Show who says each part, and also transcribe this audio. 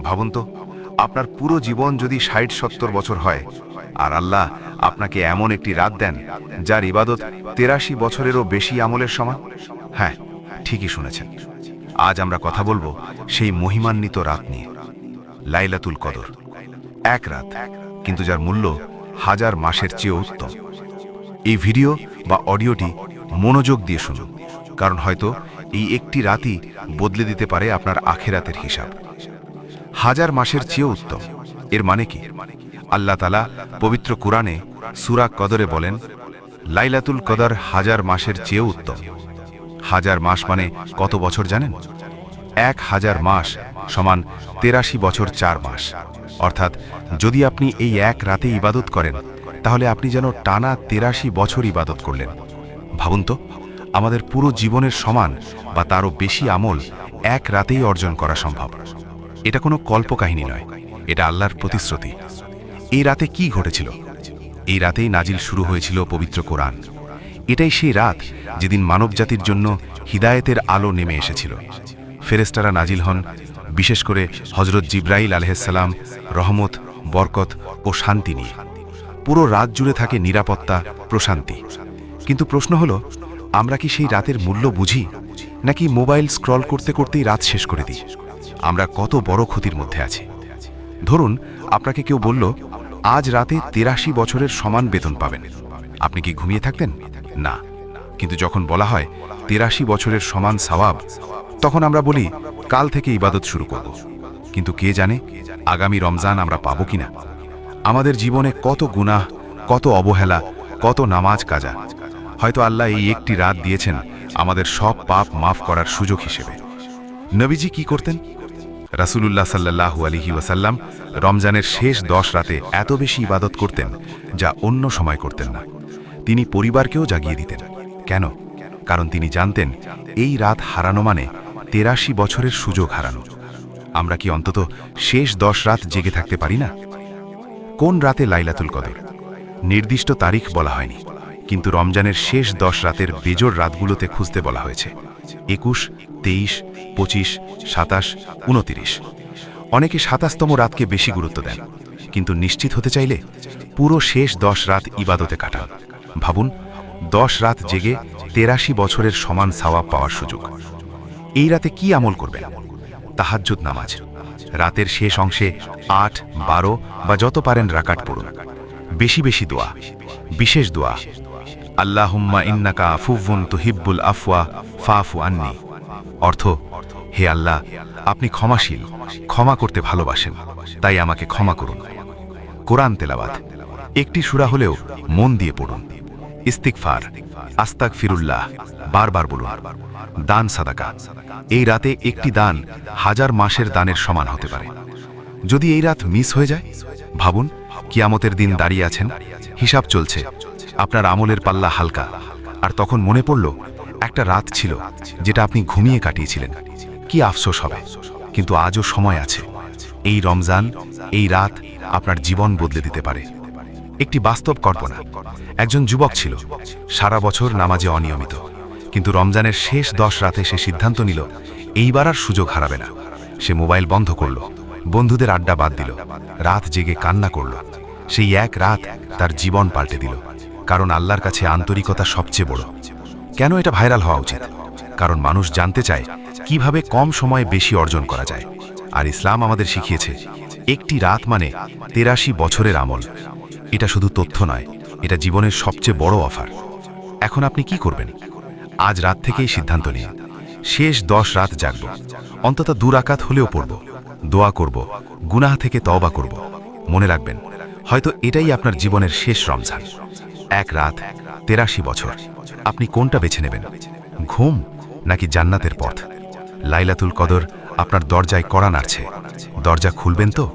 Speaker 1: ভাবুন তো, আপনার পুরো জীবন যদি ৬০-৭০ বছর হয়, আর আল্লাহ আপনাকে এমন একটি রাত দেন যার ইবাদত ৮৩ বছরেরও বেশি আমলের সমান। হ্যাঁ, ঠিকই শুনেছেন। আজ আমরা কথা বলবো সেই মহিমান্বিত রাত নিয়ে, লাইলাতুল কদর। এক রাত, কিন্তু যার মূল্য হাজার মাসের চেয়েও উত্তম। এই ভিডিও বা অডিওটি মনোযোগ দিয়ে শুনুন, কারণ হয়তো এই একটি রাতই বদলে দিতে পারে আপনার আখেরাতের হিসাব। হাজার মাসের চেয়েও উত্তম, এর মানে কি? আল্লাহ তাআলা পবিত্র কুরআনে সূরা কদরে বলেন, লাইলাতুল কদর হাজার মাসের চেয়েও উত্তম। হাজার মাস মানে কত বছর জানেন? ১,০০০ মাস সমান ৮৩ বছর ৪ মাস। অর্থাৎ যদি আপনি এই এক রাতে ইবাদত করেন, তাহলে আপনি যেন টানা ৮৩ বছর ইবাদত করলেন। ভাবুন তো, আমাদের পুরো জীবনের সমান বা তারও বেশি আমল এক রাতেই অর্জন করা সম্ভব। এটা কোনো কল্পকাহিনী নয়, এটা আল্লাহর প্রতিশ্রুতি। এই রাতে কি ঘটেছিল? এই রাতেই নাজিল শুরু হয়েছিল পবিত্র কোরআন। এটাই সেই রাত যেদিন মানবজাতির জন্য হিদায়েতের আলো নেমে এসেছিল। ফেরেশতারা নাজিল হন, বিশেষ করে হযরত জিবরাইল আলাইহিস সালাম, রহমত, বরকত ও শান্তি নিয়ে। পুরো রাত জুড়ে থাকে নিরাপত্তা, প্রশান্তি। কিন্তু প্রশ্ন হলো, আমরা কি সেই রাতের মূল্য বুঝি, নাকি মোবাইল স্ক্রল করতে করতেই রাত শেষ করে দিই? আমরা কত বড় ক্ষতির মধ্যে আছি। ধরুন, আপনাকে কেউ বলল, আজ রাতে ৮৩ বছরের সমান বেতন পাবেন। আপনি কি ঘুমিয়ে থাকতেন? না। কিন্তু যখন বলা হয় ৮৩ বছরের সমান সওয়াব, তখন আমরা বলি, কাল থেকে ইবাদত শুরু করব। কিন্তু কে জানে আগামী রমজান আমরা পাবো কিনা? আমাদের জীবনে কত গুনাহ, কত অবহেলা, কত নামাজ কাজা। হয়তো আল্লাহ এই একটি রাত দিয়েছেন আমাদের সব পাপ মাফ করার সুযোগ হিসেবে। নবীজি কি করতেন? রাসূলুল্লাহ সাল্লাল্লাহু আলাইহি ওয়াসাল্লাম রমজানের শেষ ১০ রাতে এত বেশি ইবাদত করতেন যা অন্য সময় করতেন না। তিনি পরিবারকেও জাগিয়ে দিতেন। কেন? কারণ তিনি জানতেন এই রাত হারানো মানে ৮৩ বছরের সুযোগ হারানো। আমরা কি অন্তত শেষ ১০ রাত জেগে থাকতে পারি না? কোন রাতে লাইলাতুল কদর? নির্দিষ্ট তারিখ বলা হয়নি, কিন্তু রমজানের শেষ ১০ রাতের বেজোড় রাতগুলোতে খুঁজতে বলা হয়েছে। ২১, ২৩, ২৫, ২৭, ২৯। অনেকে ২৭তম রাতকে বেশি গুরুত্ব দেন, কিন্তু নিশ্চিত হতে চাইলে পুরো শেষ ১০ রাত ইবাদতে কাটান। ভাবুন, ১০ রাত জেগে ৮৩ বছরের সমান সওয়াব পাওয়ার সুযোগ। এই রাতে কি আমল করবেন? তাহাজ্জুদ নামাজ। রাতের শেষ অংশে ৮, ১২ বা যত পারেন রাকাত পড়ুন। বেশি বেশি দোয়া, বিশেষ দোয়া, আল্লাহুম্মা ইন্নাকা আফুউন তুহিব্বুল আফওয়া ফাফু আন্নি। অর্থ, হে আল্লাহ, আপনি ক্ষমাশীল, ক্ষমা করতে ভালোবাসেন, তাই আমাকে ক্ষমা করুন। কোরআন তেলাওয়াত, একটি সূরা হলেও মন দিয়ে পড়ুন। ইস্তিগফার, আস্তাগফিরুল্লাহ, বারবার বলুন। দান সাদাকা, এই রাতে একটি দান হাজার মাসের দানের সমান হতে পারে। যদি এই রাত মিস হয়ে যায়, ভাবুন, কিয়ামতের দিন দাঁড়িয়ে আছেন, হিসাব চলছে, আপনার আমলের পাল্লা হালকা, আর তখন মনে পড়ল একটা রাত ছিল যেটা আপনি ঘুমিয়ে কাটিয়েছিলেন। কি আফসোস হবে। কিন্তু আজও সময় আছে। এই রমজান, এই রাত আপনার জীবন বদলে দিতে পারে। একটি বাস্তব কল্পনা। একজন যুবক ছিল, সারা বছর নামাজে অনিয়মিত, কিন্তু রমজানের শেষ ১০ রাতে সে সিদ্ধান্ত নিল এইবার আর সুযোগ হারাবে না। সে মোবাইল বন্ধ করল, বন্ধুদের আড্ডা বাদ দিল, রাত জেগে কান্না করল। সেই এক রাত তার জীবন পাল্টে দিল। কারণ আল্লাহর কাছে আন্তরিকতা সবচেয়ে বড়। কেন এটা ভাইরাল হওয়া উচিত? কারণ মানুষ জানতে চায় কিভাবে কম সময়ে বেশি অর্জন করা যায়। আর ইসলাম আমাদের শিখিয়েছে একটি রাত মানে ৮৩ বছরের আমল। এটা শুধু তথ্য নয়, এটা জীবনের সবচেয়ে বড় অফার। এখন আপনি কি করবেন? আজ রাত থেকেই সিদ্ধান্ত নিন, শেষ ১০ রাত জাগব, অন্তত ২ রাকাত হলেও পড়ব, দোয়া করব, গুনাহ থেকে তওবা করব। মনে রাখবেন, হয়তো এটাই আপনার জীবনের শেষ রমজান। এক রাত, ৮৩ বছর। আপনি কোনটা বেছে নেবেন? ঘুম নাকি জান্নাতের পথ? লাইলাতুল কদর আপনার দরজায় কড়া নাড়ছে। দরজা খুলবেন তো?